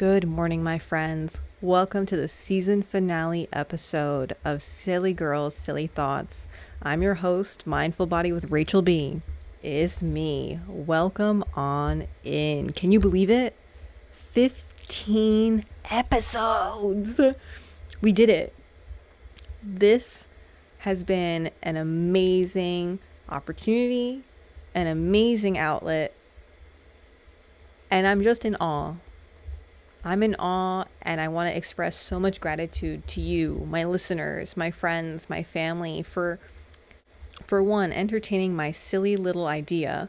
Good morning, my friends. Welcome to the season finale episode of Silly Girls, Silly Thoughts. I'm your host, Mindful Body with Rachel B. It's me. Welcome on in. Can you believe it? 15 episodes. We did it. This has been an amazing opportunity, an amazing outlet, and I'm just in awe. I'm in awe, and I want to express so much gratitude to you, my listeners, my friends, my family, for one, entertaining my silly little idea,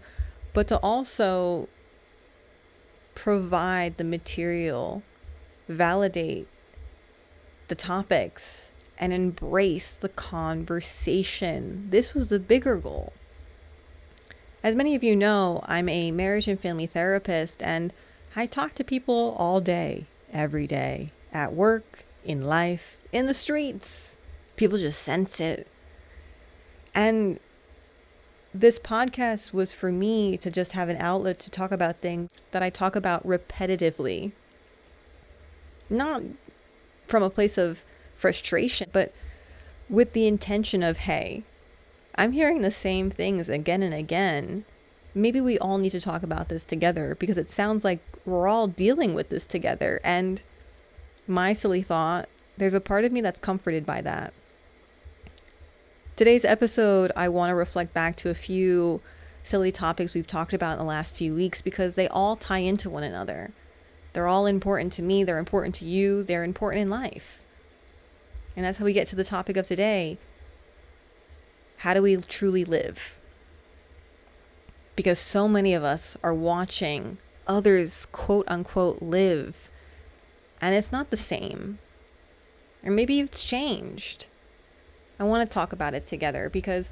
but to also provide the material, validate the topics, and embrace the conversation. This was the bigger goal. As many of you know, I'm a marriage and family therapist, and I talk to people all day, every day, at work, in life, in the streets. People just sense it. And this podcast was for me to just have an outlet to talk about things that I talk about repetitively. Not from a place of frustration, but with the intention of, hey, I'm hearing the same things again and again. Maybe we all need to talk about this together, because it sounds like we're all dealing with this together. And my silly thought, there's a part of me that's comforted by that. Today's episode, I want to reflect back to a few silly topics we've talked about in the last few weeks, because they all tie into one another. They're all important to me. They're important to you. They're important in life. And that's how we get to the topic of today. How do we truly live? Because so many of us are watching others, quote unquote, live, and it's not the same. Or maybe it's changed. I want to talk about it together, because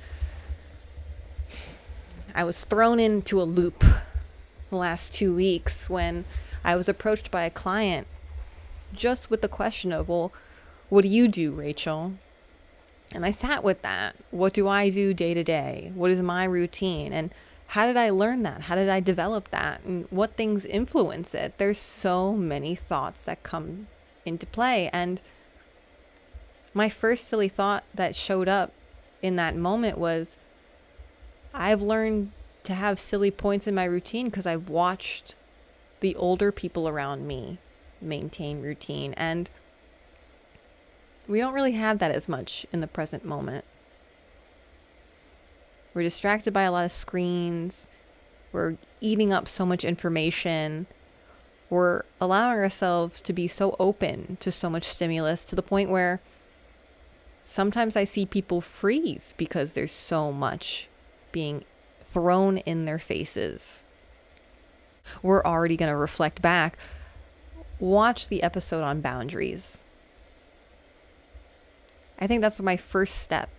I was thrown into a loop the last 2 weeks when I was approached by a client just with the question of, well, what do you do, Rachel? And I sat with that. What do I do day to day? What is my routine? And how did I learn that? How did I develop that? And what things influence it? There's so many thoughts that come into play. And my first silly thought that showed up in that moment was, I've learned to have silly points in my routine because I've watched the older people around me maintain routine. And we don't really have that as much in the present moment. We're distracted by a lot of screens. We're eating up so much information. We're allowing ourselves to be so open to so much stimulus, to the point where sometimes I see people freeze because there's so much being thrown in their faces. We're already going to reflect back. Watch the episode on boundaries. I think that's my first step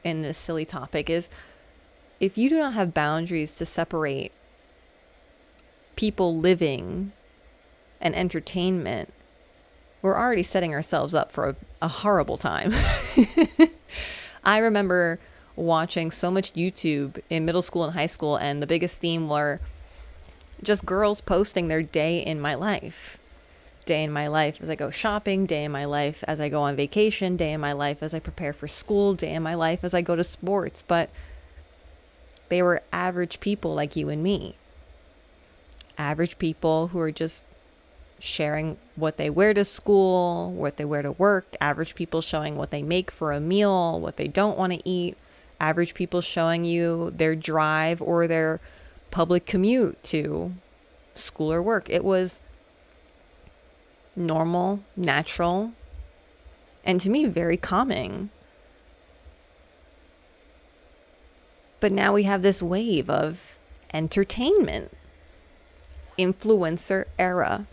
in this silly topic, is if you do not have boundaries to separate people living and entertainment, we're already setting ourselves up for a horrible time. I remember watching so much YouTube in middle school and high school, and the biggest theme were just girls posting their day in my life. Day in my life as I go shopping, day in my life as I go on vacation, day in my life as I prepare for school, day in my life as I go to sports. But they were average people like you and me. Average people who are just sharing what they wear to school, what they wear to work. Average people showing what they make for a meal, what they don't want to eat. Average people showing you their drive or their public commute to school or work. It was normal, natural, and to me, very calming. But now we have this wave of entertainment, influencer era.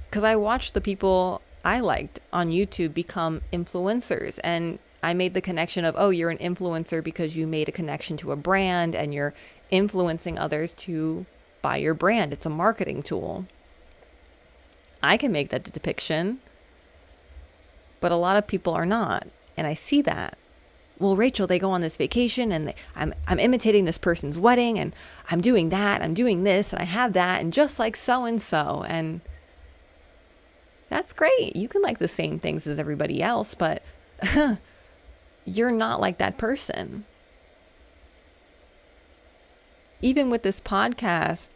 Because I watched the people I liked on YouTube become influencers, and I made the connection of, oh, you're an influencer because you made a connection to a brand and you're influencing others to buy your brand. It's a marketing tool. I can make that depiction, but a lot of people are not. And I see that. well, Rachel, they go on this vacation and I'm imitating this person's wedding and I'm doing that, I'm doing this and I have that and just like so and so. And that's great. You can like the same things as everybody else, but you're not like that person. Even with this podcast,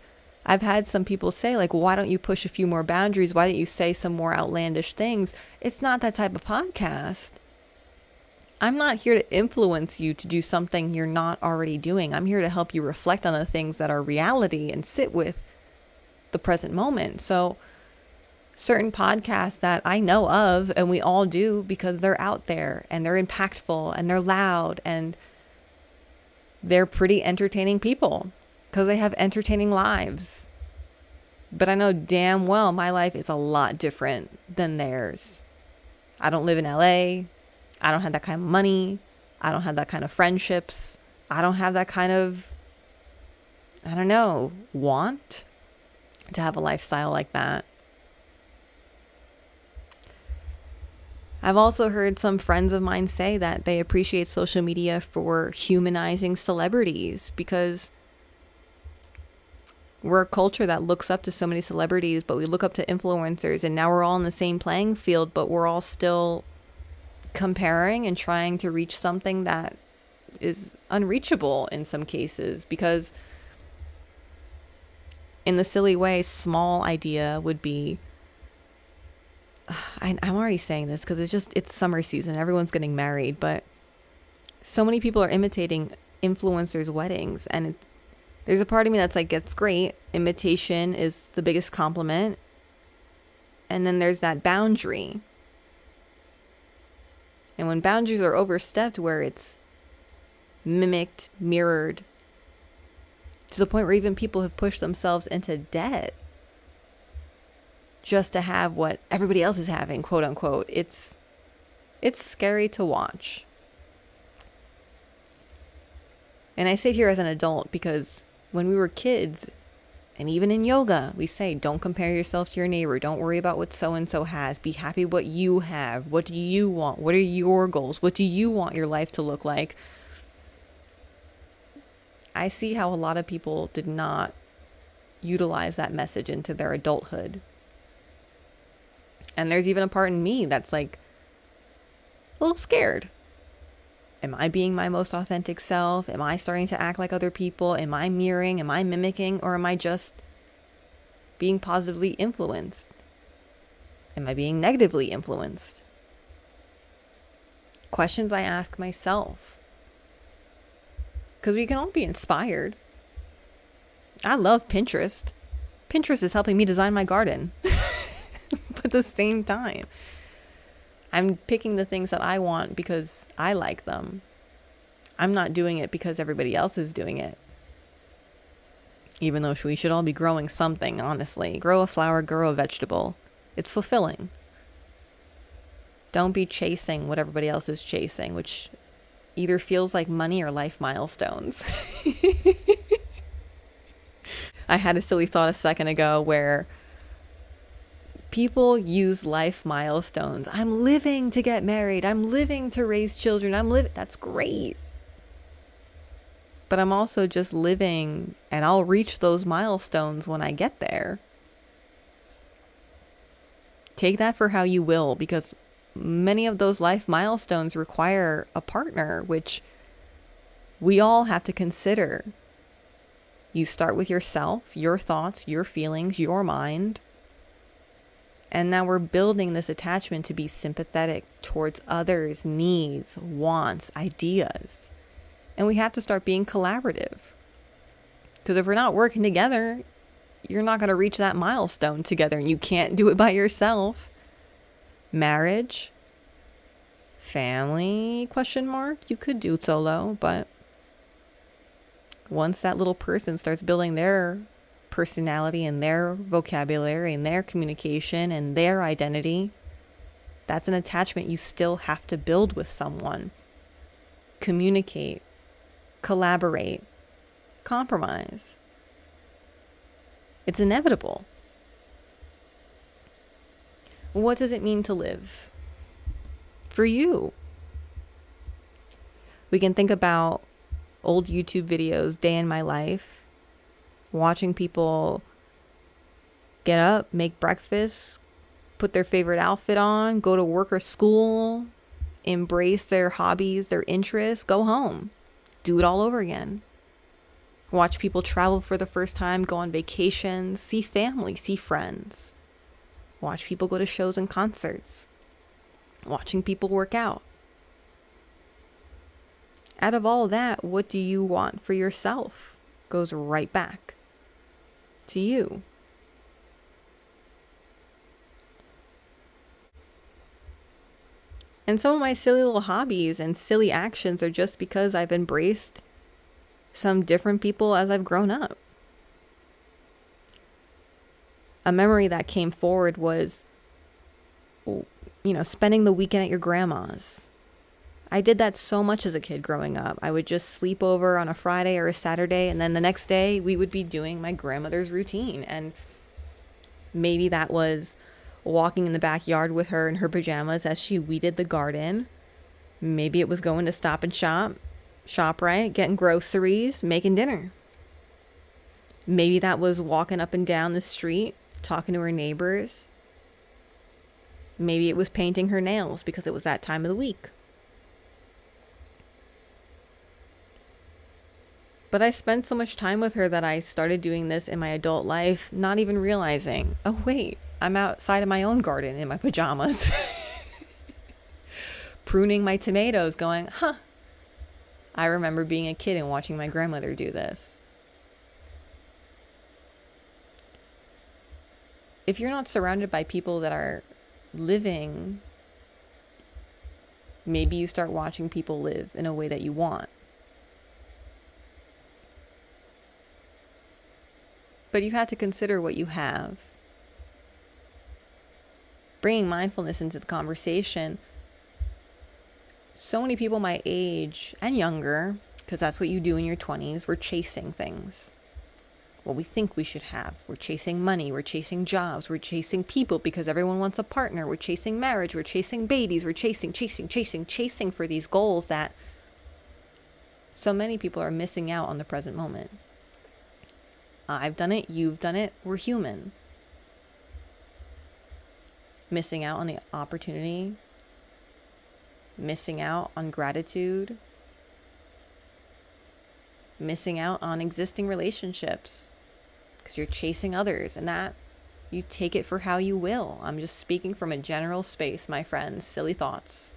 I've had some people say, like, why don't you push a few more boundaries? Why don't you say some more outlandish things? It's not that type of podcast. I'm not here to influence you to do something you're not already doing. I'm here to help you reflect on the things that are reality and sit with the present moment. So certain podcasts that I know of, and we all do because they're out there and they're impactful and they're loud and they're pretty entertaining people because they have entertaining lives. But I know damn well my life is a lot different than theirs. I don't live in LA. I don't have that kind of money. I don't have that kind of friendships. I don't have that kind of, I don't know, want to have a lifestyle like that. I've also heard some friends of mine say that they appreciate social media for humanizing celebrities because we're a culture that looks up to so many celebrities, but we look up to influencers, and now we're all in the same playing field, but we're all still comparing and trying to reach something that is unreachable in some cases, because in the silly way, small idea would be, I'm already saying this because it's summer season, everyone's getting married, but so many people are imitating influencers' weddings, and there's a part of me that's like, it's great, imitation is the biggest compliment, and then there's that boundary. And when boundaries are overstepped, where it's mimicked, mirrored, to the point where even people have pushed themselves into debt just to have what everybody else is having, quote unquote, it's scary to watch. And I sit here as an adult because when we were kids, and even in yoga, we say, don't compare yourself to your neighbor. Don't worry about what so-and-so has. Be happy what you have. What do you want? What are your goals? What do you want your life to look like? I see how a lot of people did not utilize that message into their adulthood. And there's even a part in me that's like a little scared. Am I being my most authentic self? Am I starting to act like other people? Am I mirroring? Am I mimicking? Or am I just being positively influenced? Am I being negatively influenced? Questions I ask myself. Because we can all be inspired. I love Pinterest. Pinterest is helping me design my garden. But at the same time, I'm picking the things that I want because I like them. I'm not doing it because everybody else is doing it. Even though we should all be growing something, honestly. Grow a flower, grow a vegetable. It's fulfilling. Don't be chasing what everybody else is chasing, which either feels like money or life milestones. I had a silly thought a second ago where people use life milestones. I'm living to get married. I'm living to raise children. That's great. But I'm also just living, and I'll reach those milestones when I get there. Take that for how you will, because many of those life milestones require a partner, which we all have to consider. You start with yourself, your thoughts, your feelings, your mind. And now we're building this attachment to be sympathetic towards others' needs, wants, ideas. And we have to start being collaborative. Because if we're not working together, you're not going to reach that milestone together, and you can't do it by yourself. Marriage, family, ? You could do it solo, but once that little person starts building their personality and their vocabulary and their communication and their identity, that's an attachment you still have to build with someone. Communicate, collaborate, compromise. It's inevitable. What does it mean to live? For you. We can think about old YouTube videos, day in my life, watching people get up, make breakfast, put their favorite outfit on, go to work or school, embrace their hobbies, their interests, go home, do it all over again. Watch people travel for the first time, go on vacations, see family, see friends. Watch people go to shows and concerts. Watching people work out. Out of all that, what do you want for yourself? Goes right back to you. And some of my silly little hobbies and silly actions are just because I've embraced some different people as I've grown up. A memory that came forward was, spending the weekend at your grandma's. I did that so much as a kid growing up. I would just sleep over on a Friday or a Saturday, and then the next day we would be doing my grandmother's routine. And maybe that was walking in the backyard with her in her pajamas as she weeded the garden. Maybe it was going to Stop and Shop, ShopRite, getting groceries, making dinner. Maybe that was walking up and down the street, talking to her neighbors. Maybe it was painting her nails because it was that time of the week. But I spent so much time with her that I started doing this in my adult life, not even realizing, oh wait, I'm outside of my own garden in my pajamas. Pruning my tomatoes, going, I remember being a kid and watching my grandmother do this. If you're not surrounded by people that are living, maybe you start watching people live in a way that you want. But you have to consider what you have. Bringing mindfulness into the conversation, so many people my age and younger, because that's what you do in your 20s, we're chasing things. What we think we should have. We're chasing money, we're chasing jobs, we're chasing people because everyone wants a partner, we're chasing marriage, we're chasing babies, we're chasing for these goals that so many people are missing out on the present moment. I've done it, you've done it, we're human. Missing out on the opportunity, missing out on gratitude, missing out on existing relationships because you're chasing others, and that you take it for how you will. I'm just speaking from a general space, my friends. Silly thoughts.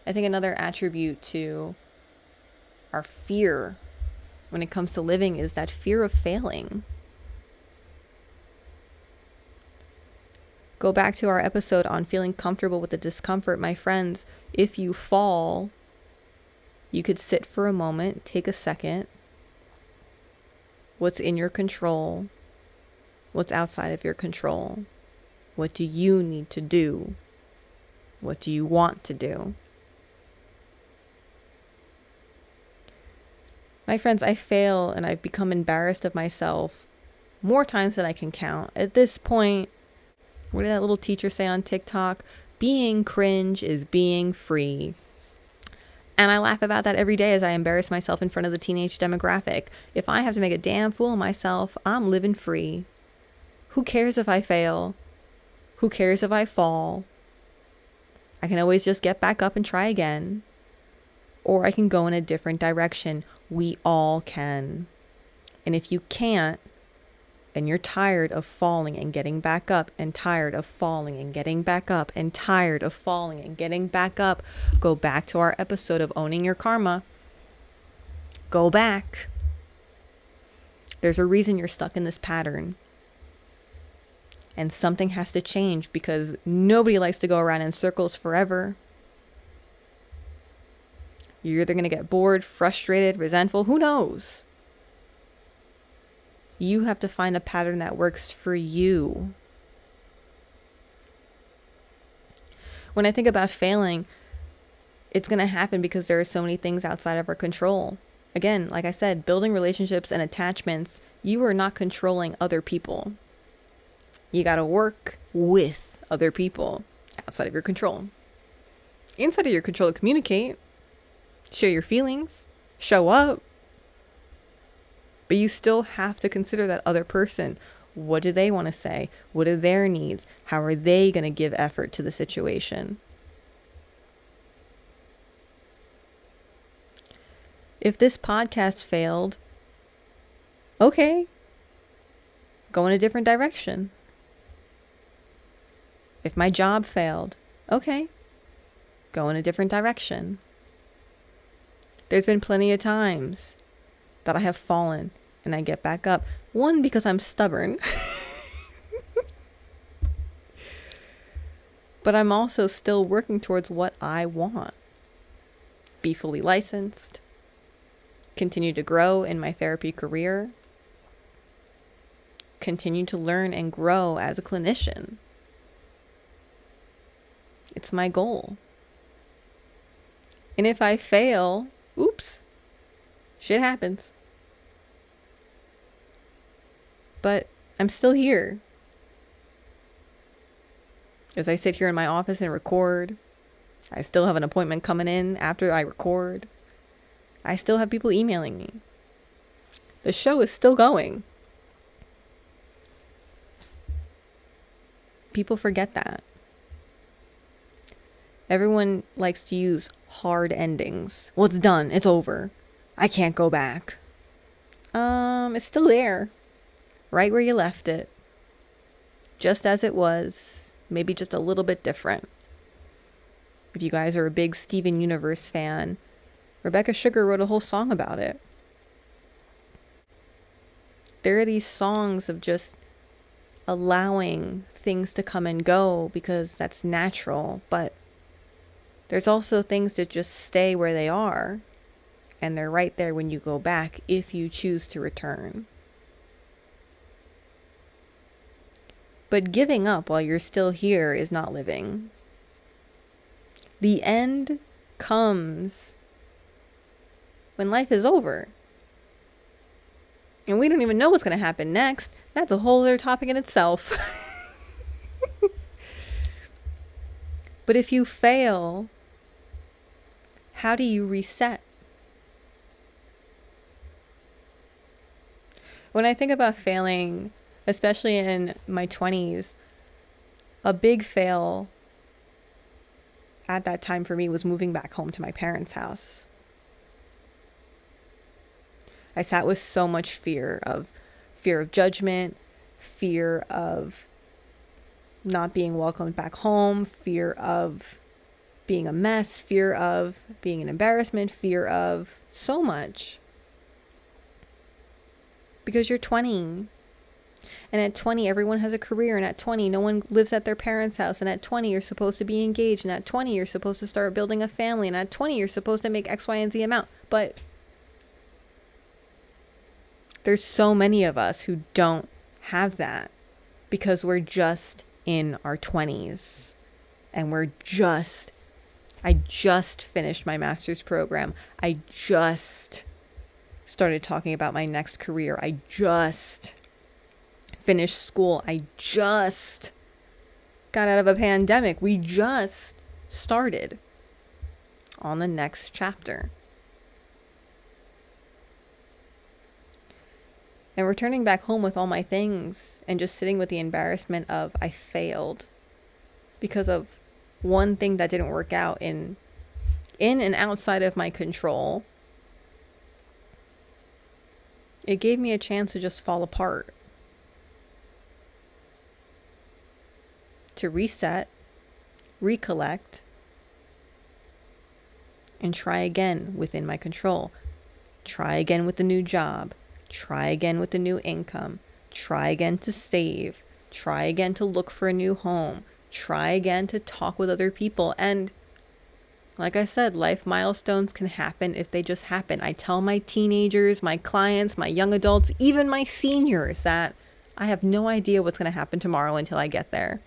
I think another attribute to our fear when it comes to living is that fear of failing. Go back to our episode on feeling comfortable with the discomfort. My friends, if you fall, you could sit for a moment, take a second. What's in your control? What's outside of your control? What do you need to do? What do you want to do? My friends, I fail and I've become embarrassed of myself more times than I can count. At this point, what did that little teacher say on TikTok? Being cringe is being free. And I laugh about that every day as I embarrass myself in front of the teenage demographic. If I have to make a damn fool of myself, I'm living free. Who cares if I fail? Who cares if I fall? I can always just get back up and try again. Or I can go in a different direction. We all can. And if you can't, and you're tired of falling and getting back up, and tired of falling and getting back up, and tired of falling and getting back up, go back to our episode of owning your karma. Go back. There's a reason you're stuck in this pattern. And something has to change because nobody likes to go around in circles forever. You're either going to get bored, frustrated, resentful, who knows? You have to find a pattern that works for you. When I think about failing, it's going to happen because there are so many things outside of our control. Again, like I said, building relationships and attachments, you are not controlling other people. You got to work with other people, outside of your control. Inside of your control to communicate, share your feelings, show up. But you still have to consider that other person. What do they want to say? What are their needs? How are they going to give effort to the situation? If this podcast failed, okay, go in a different direction. If my job failed, okay, go in a different direction. There's been plenty of times that I have fallen and I get back up. One, because I'm stubborn. But I'm also still working towards what I want. Be fully licensed. Continue to grow in my therapy career. Continue to learn and grow as a clinician. It's my goal. And if I fail, oops, shit happens. But I'm still here. As I sit here in my office and record, I still have an appointment coming in after I record. I still have people emailing me. The show is still going. People forget that. Everyone likes to use hard endings. Well, it's done. It's over. I can't go back. It's still there. Right where you left it. Just as it was. Maybe just a little bit different. If you guys are a big Steven Universe fan, Rebecca Sugar wrote a whole song about it. There are these songs of just allowing things to come and go because that's natural, but there's also things that just stay where they are, and they're right there when you go back if you choose to return. But giving up while you're still here is not living. The end comes when life is over. And we don't even know what's going to happen next. That's a whole other topic in itself. But if you fail, how do you reset? When I think about failing, especially in my 20s, a big fail at that time for me was moving back home to my parents' house. I sat with so much fear of judgment, fear of not being welcomed back home, fear of being a mess, fear of being an embarrassment, fear of so much. Because you're 20. And at 20, everyone has a career. And at 20, no one lives at their parents' house. And at 20, you're supposed to be engaged. And at 20, you're supposed to start building a family. And at 20, you're supposed to make X, Y, and Z amount. But there's so many of us who don't have that because we're just in our 20s. And I just finished my master's program. I just started talking about my next career. I just finished school. I just got out of a pandemic. We just started on the next chapter. And returning back home with all my things and just sitting with the embarrassment of I failed because of one thing that didn't work out in and outside of my control. It gave me a chance to just fall apart. To reset, recollect, and try again within my control. Try again with the new job. Try again with the new income. Try again to save. Try again to look for a new home. Try again to talk with other people. And like I said, life milestones can happen if they just happen. I tell my teenagers, my clients, my young adults, even my seniors that I have no idea what's going to happen tomorrow until I get there.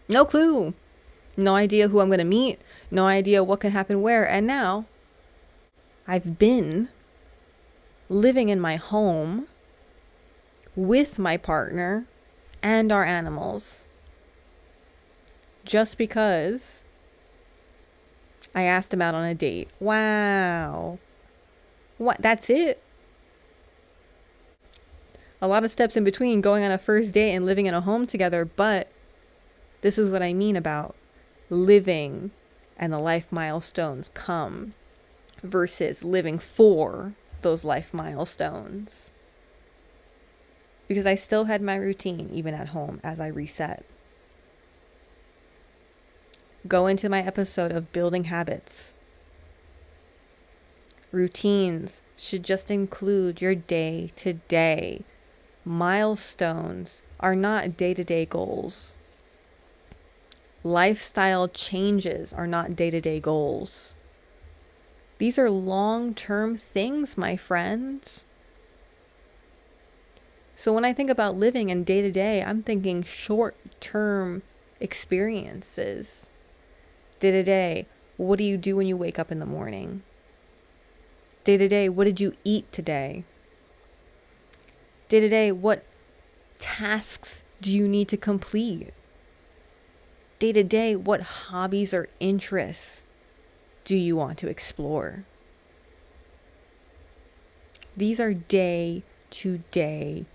No clue. No idea who I'm going to meet. No idea what can happen where. And now I've been living in my home with my partner and our animals. just because I asked him out on a date. Wow. What? That's it? A lot of steps in between going on a first date and living in a home together, but this is what I mean about living and the life milestones come versus living for those life milestones. Because I still had my routine even at home as I reset. Go into my episode of building habits. Routines should just include your day-to-day. Milestones are not day-to-day goals. Lifestyle changes are not day-to-day goals. These are long-term things, my friends. So when I think about living in day-to-day, I'm thinking short-term experiences. Day-to-day, what do you do when you wake up in the morning? Day-to-day, what did you eat today? Day-to-day, what tasks do you need to complete? Day-to-day, what hobbies or interests do you want to explore? These are day-to-day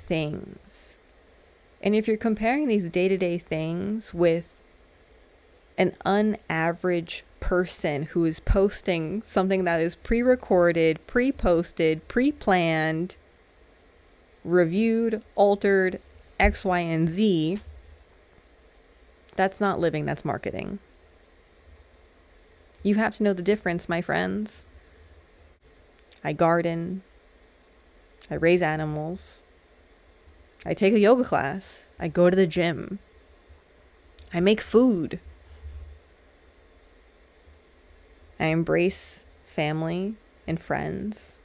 things. And if you're comparing these day-to-day things with an unaverage person who is posting something that is pre-recorded, pre-posted, pre-planned, reviewed, altered, X, Y, and Z, that's not living, that's marketing. You have to know the difference, my friends. I garden. I raise animals. I take a yoga class. I go to the gym. I make food. I embrace family and friends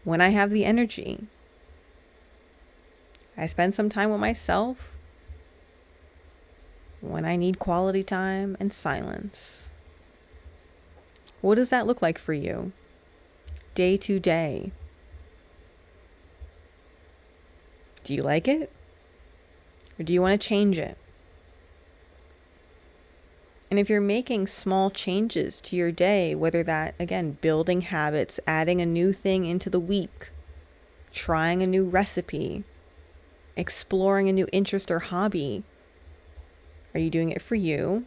when I have the energy. I spend some time with myself when I need quality time and silence. What does that look like for you? Day to day. Do you like it? Or do you want to change it? And if you're making small changes to your day, whether that, again, building habits, adding a new thing into the week, trying a new recipe, exploring a new interest or hobby, are you doing it for you?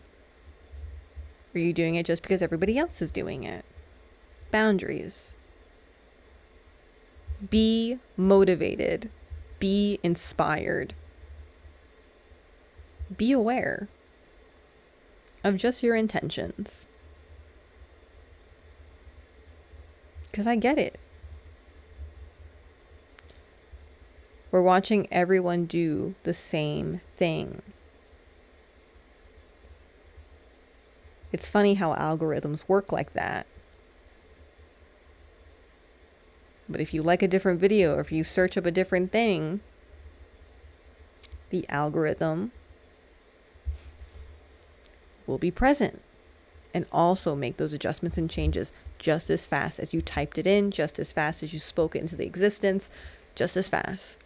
Or are you doing it just because everybody else is doing it? Boundaries. Be motivated. Be inspired. Be aware of just your intentions. Because I get it. We're watching everyone do the same thing. It's funny how algorithms work like that. But if you like a different video or if you search up a different thing, the algorithm will be present and also make those adjustments and changes just as fast as you typed it in, just as fast as you spoke it into the existence, just as fast.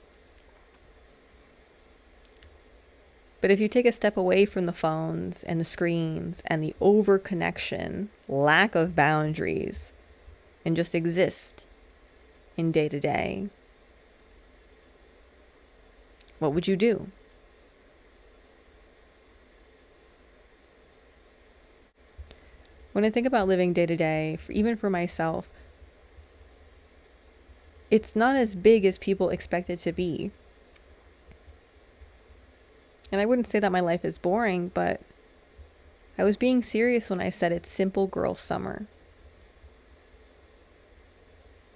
But if you take a step away from the phones and the screens and the over-connection, lack of boundaries, and just exist in day-to-day, what would you do? When I think about living day-to-day, even for myself, it's not as big as people expect it to be. And I wouldn't say that my life is boring, but I was being serious when I said it's simple girl summer.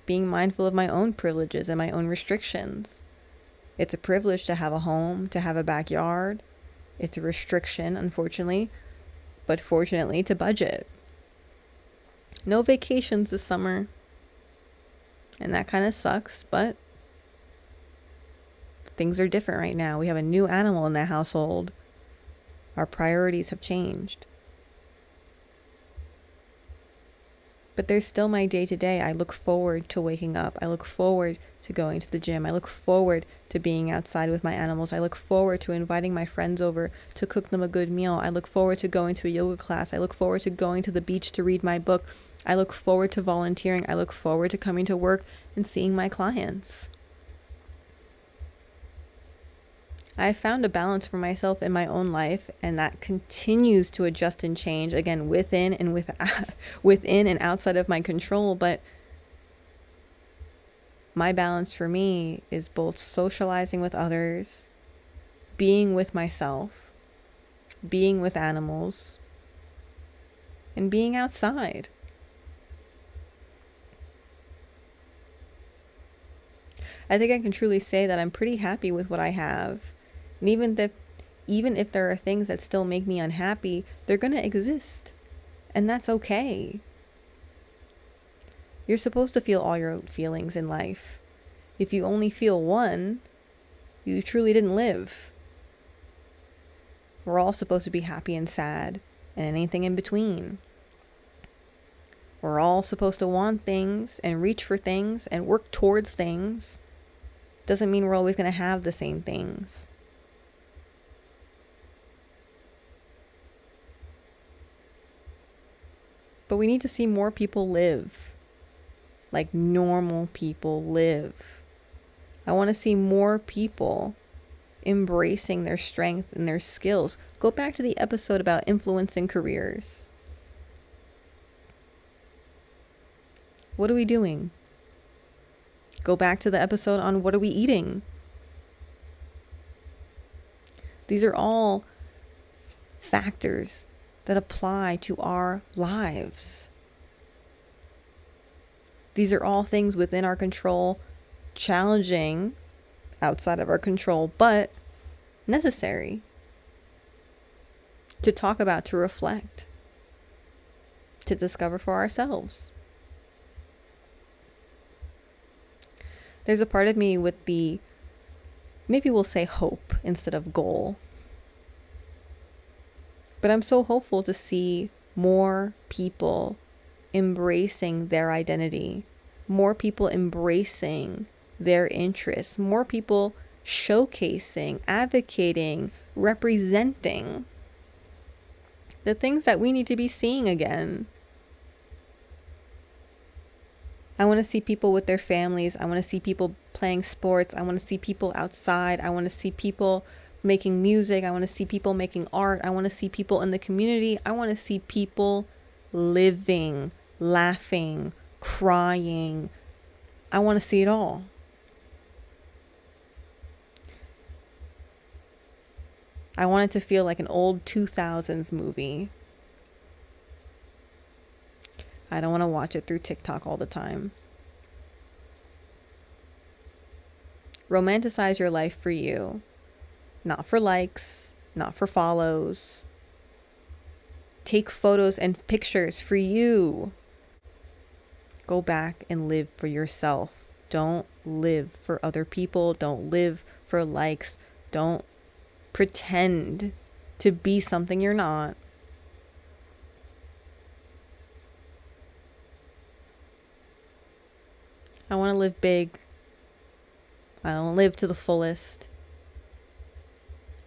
Being mindful of my own privileges and my own restrictions. It's a privilege to have a home, to have a backyard. It's a restriction, unfortunately, but fortunately to budget. No vacations this summer. And that kind of sucks, but things are different right now. We have a new animal in the household. Our priorities have changed. But there's still my day to day. I look forward to waking up. I look forward to going to the gym. I look forward to being outside with my animals. I look forward to inviting my friends over to cook them a good meal. I look forward to going to a yoga class. I look forward to going to the beach to read my book. I look forward to volunteering. I look forward to coming to work and seeing my clients. I found a balance for myself in my own life, and that continues to adjust and change, again, within and outside of my control. But my balance for me is both socializing with others, being with myself, being with animals, and being outside. I think I can truly say that I'm pretty happy with what I have. And even if there are things that still make me unhappy, they're going to exist. And that's okay. You're supposed to feel all your feelings in life. If you only feel one, you truly didn't live. We're all supposed to be happy and sad, and anything in between. We're all supposed to want things and reach for things and work towards things. Doesn't mean we're always going to have the same things. But we need to see more people live like normal people live. I want to see more people embracing their strength and their skills. Go back to the episode about influencing careers. What are we doing? Go back to the episode on what are we eating? These are all factors that apply to our lives. These are all things within our control, challenging outside of our control, but necessary to talk about, to reflect, to discover for ourselves. There's a part of me with the, maybe we'll say hope instead of goal. But I'm so hopeful to see more people embracing their identity, more people embracing their interests, more people showcasing, advocating, representing the things that we need to be seeing again. I want to see people with their families. I want to see people playing sports. I want to see people outside. I want to see people making music. I want to see people making art. I want to see people in the community. I want to see people living, laughing, crying. I want to see it all. I want it to feel like an old 2000s movie. I don't want to watch it through TikTok all the time. Romanticize your life for you. Not for likes, not for follows. Take photos and pictures for you. Go back and live for yourself. Don't live for other people. Don't live for likes. Don't pretend to be something you're not. I want to live big. I want to live to the fullest.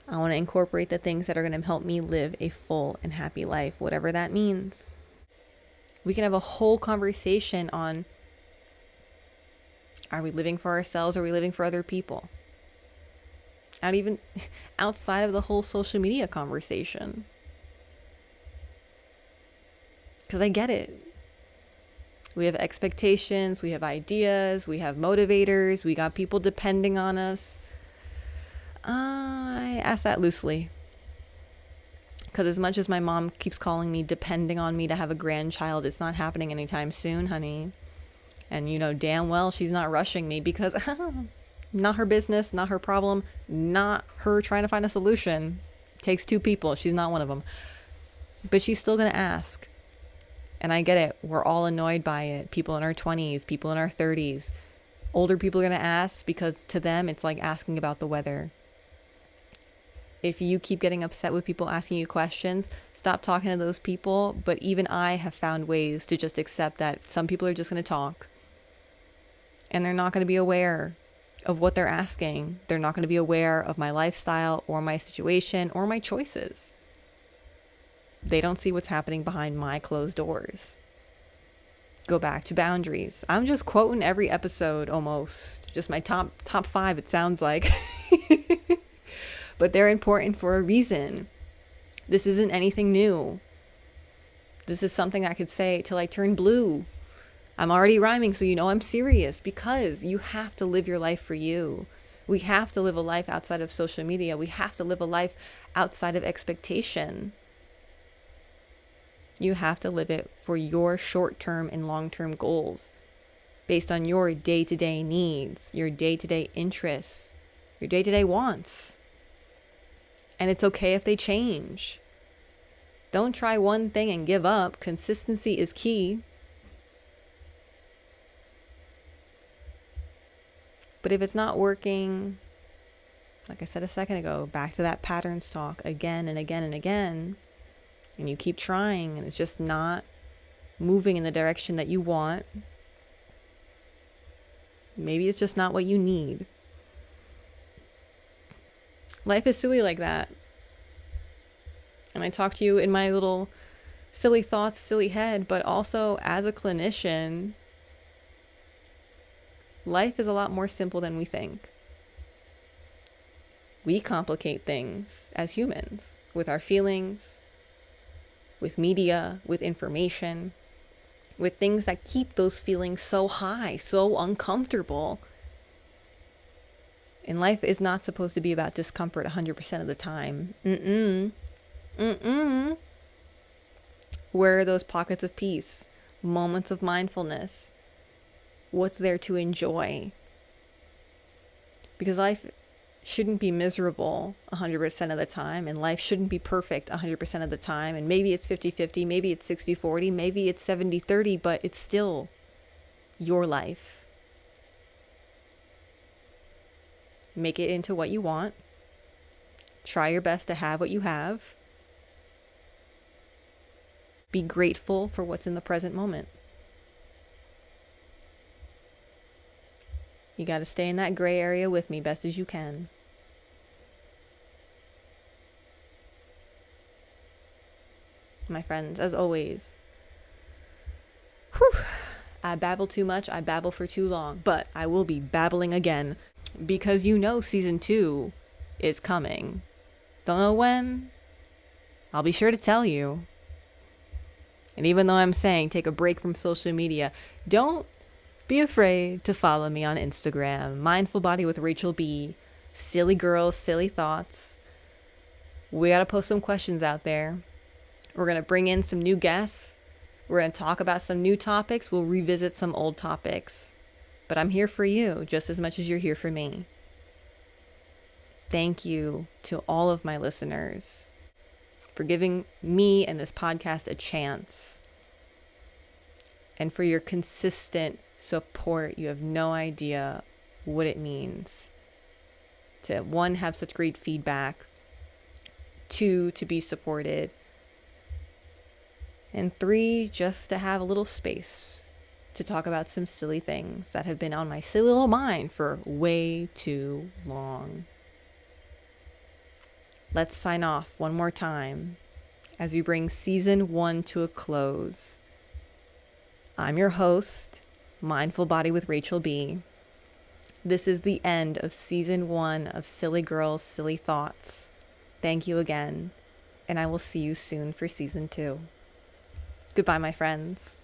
I want to incorporate the things that are going to help me live a full and happy life, whatever that means. We can have a whole conversation on, are we living for ourselves or are we living for other people? Not even outside of the whole social media conversation. Because I get it. We have expectations, we have ideas, we have motivators, we got people depending on us. I ask that loosely. Because as much as my mom keeps calling me, depending on me to have a grandchild, it's not happening anytime soon, honey. And you know damn well she's not rushing me because not her business, not her problem, not her trying to find a solution. It takes two people. She's not one of them. But she's still going to ask. And I get it. We're all annoyed by it. People in our 20s, people in our 30s. Older people are going to ask because to them it's like asking about the weather. If you keep getting upset with people asking you questions, stop talking to those people. But even I have found ways to just accept that some people are just going to talk and they're not going to be aware of what they're asking. They're not going to be aware of my lifestyle or my situation or my choices. They don't see what's happening behind my closed doors. Go back to boundaries. I'm just quoting every episode almost. Just my top 5, it sounds like. But they're important for a reason. This isn't anything new. This is something I could say till I turn blue. I'm already rhyming, so you know I'm serious, because you have to live your life for you. We have to live a life outside of social media. We have to live a life outside of expectation. You have to live it for your short-term and long-term goals, based on your day-to-day needs, your day-to-day interests, your day-to-day wants. And it's okay if they change. Don't try one thing and give up. Consistency is key. But if it's not working, like I said a second ago, back to that patterns talk again and again and again, and you keep trying and it's just not moving in the direction that you want, maybe it's just not what you need. Life is silly like that. And I talk to you in my little silly thoughts, silly head, but also as a clinician, life is a lot more simple than we think. We complicate things as humans with our feelings, with media, with information, with things that keep those feelings so high, so uncomfortable. And life is not supposed to be about discomfort 100% of the time. Where are those pockets of peace, moments of mindfulness? What's there to enjoy? Because life shouldn't be miserable 100% of the time, and life shouldn't be perfect 100% of the time, and maybe it's 50-50, maybe it's 60-40, maybe it's 70-30, but it's still your life. Make it into what you want. Try your best to have what you have. Be grateful for what's in the present moment. You got to stay in that gray area with me best as you can. My friends, as always, I babble too much, I babble for too long, but I will be babbling again, because you know season 2 is coming. Don't know when? I'll be sure to tell you. And even though I'm saying take a break from social media, don't be afraid to follow me on Instagram, Mindful Body with Rachel B. Silly girls, silly thoughts. We gotta post some questions out there. We're gonna bring in some new guests. We're gonna talk about some new topics. We'll revisit some old topics. But I'm here for you just as much as you're here for me. Thank you to all of my listeners for giving me and this podcast a chance, and for your consistent support. You have no idea what it means to, 1, have such great feedback, 2, to be supported, and 3, just to have a little space to talk about some silly things that have been on my silly little mind for way too long. Let's sign off one more time as we bring season 1 to a close. I'm your host, Mindful Body with Rachel B. This is the end of season 1 of Silly Girls, Silly Thoughts. Thank you again, and I will see you soon for season 2. Goodbye, my friends.